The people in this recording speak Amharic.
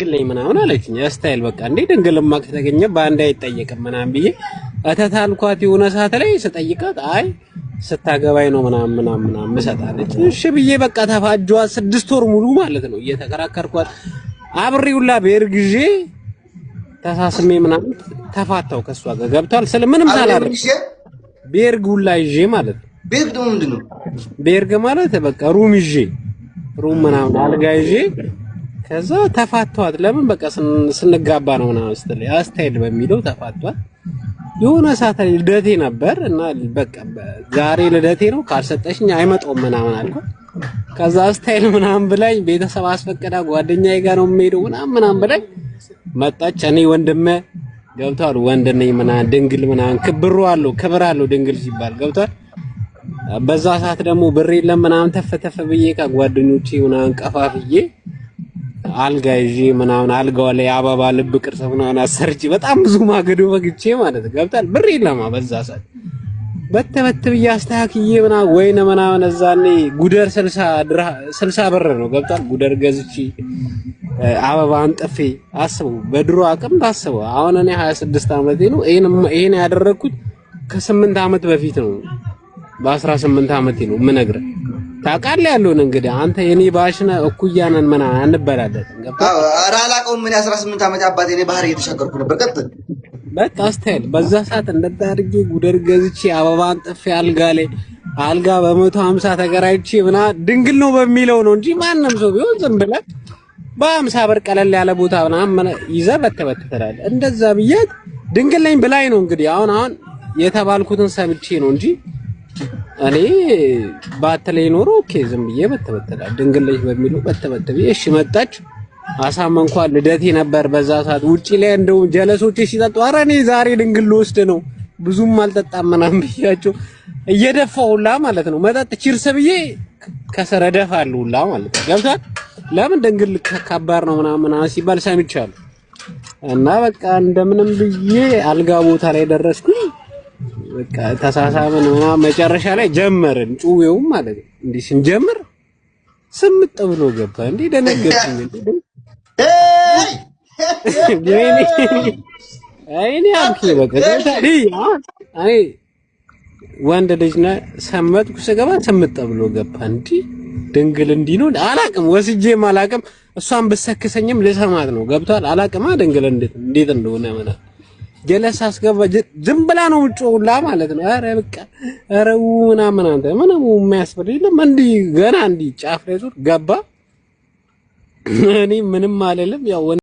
ግለኝ ምናምን አለችኝ። ስታይል በቃ እንዴ ድንግልማ ከተገኘ ባንዳ አይጠየቅም ምናምን ብዬ አተታልኳት የሆነ ሰዓት ላይ ስጠይቃት አይ ስታገባይ ነው ምናምን መሰጣለች። እሺ ብዬ በቃ ተፋጇት 6 ወር ሙሉ ማለት ነው እየተከራከርኳት አብሬውላ በርግዤ ተሳስሜ ምናምን ተፋታው ከሷ ጋር ገብቷል። ስለምንም ሳላደርግ በርጉላ ይዤ ማለት ነው። በርግ ደግሞ ምንድነው? በርግ ማለት በቃ ሩም ይዤ ሩም ምናምን አልጋ ይዤ ከዛ ተፋቷት። ለምን በቃ ስንጋባ ነው ምናምን ስትል አስታይል በሚለው ተፋቷት። የሆነ ሰዓት ላይ ልደቴ ነበር እና በቃ ዛሬ ልደቴ ነው ካልሰጠሽኝ አይመጣም ምናምን አልኳት። ከዛ አስታይል ምናምን ብላኝ ቤተሰብ አስፈቀዳ ጓደኛዬ ጋር ነው የምሄደው ምናምን ብላኝ መጣች። እኔ ወንድሜ ገብቷል ወንድ ነኝ ምናምን ድንግል ምናምን ክብር አለው ድንግል ሲባል ገብቷል። በዛ ሰዓት ደግሞ ብር የለም ምናምን ተፈተፈ ብዬ ከጓደኞቼ ምናምን ቀፋፍዬ አልጋ ይዤ ምናምን አልጋው ላይ አበባ ልብ ቅርጽ ምናምን አሰርቼ በጣም ብዙ ማገዶ በግቼ ማለት ገብቷል። ብር የለም በዛ ሰዓት በተበት ብዬ አስተካክዬ ምናምን እዛኔ ጉደር 60 ብር ነው ገብቷል። ጉደር ገዝቼ አበባ አንጥፌ አስበው በድሮ አቅም ታስበው። አሁን እኔ 26 ዓመቴ ነው። ይሄን ያደረኩት ከ8 ዓመት በፊት ነው። በ18 ዓመቴ ነው የምነግርህ። ታውቃለህ ያለውን እንግዲህ አንተ የኔ ባሽነ እኩያ ነን ምናምን አንበላለን። ገብቷል። ኧረ አላውቀውም። ምን 18 ዓመት አባቴ እኔ ባህር እየተሻገርኩ ነበር። ቀጥል በቃ አስተያየት በዛ ሰዓት እንደታርጌ ጉደር ገዝቼ አበባ አንጥፌ አልጋ በ150 ተከራይቼ ድንግል ነው በሚለው ነው እንጂ ማንም ሰው ቢሆን ዝም ብለህ በ50 ብር ቀለል ያለ ቦታ ምናምን ይዘህ በተበተራለህ። እንደዛ ብያት ድንግል ነኝ ብላኝ ነው እንግዲህ አሁን የተባልኩትን ሰምቼ ነው እንጂ እኔ ባትለኝ ኖሮ ኦኬ ዝም ብዬ በተበተራ ድንግል ነኝ በሚለው በተበተበ እሺ መጣች። አሳመንኳት። ልደቴ ነበር በዛ ሰዓት ውጪ ላይ እንደው ጀለሶቼ ሲጠጡ ኧረ እኔ ዛሬ ድንግል ልወስድ ነው ብዙም አልጠጣም ምናምን ብያቸው እየደፋሁላ ማለት ነው። መጠጥ ቺርስ ብዬ ከሰረ ደፋሉላ ማለት ነው። ገብቷል። ለምን ድንግል ከባድ ነው ምናምን ሲባል ሰምቻለሁ። እና በቃ እንደምንም ብዬ አልጋ ቦታ ላይ ደረስኩኝ። በቃ ተሳሳምን ምናምን መጨረሻ ላይ ጀመርን ጩዌው ማለት ነው። እንዲህ ስንጀምር ስምጥ ብሎ ገባ። እንዴ ደነገጥኩኝ እንዴ አይኔ አልኩ በቃ አይ ወንድ ልጅ ነህ ሰመጥኩ ስገባ ስምጥ ብሎ ገባ። እንዴ ድንግል እንዲህ ነው አላቅም ወስጄም አላቅም። እሷን ብሰክሰኝም ልሰማት ነው ገብቷል። አላቅማ ድንግል እንዴት እንደሆነ ምናምን ጀለስ አስገባ ዝም ብላ ነው ጮውላ ማለት ነው። አረ በቃ አረው ምናምን አንተ ምንም የሚያስፈል የለም። እንዲህ ገና እንዲህ ጫፍ ላይ ዙር ገባ። እኔ ምንም አልልም ያው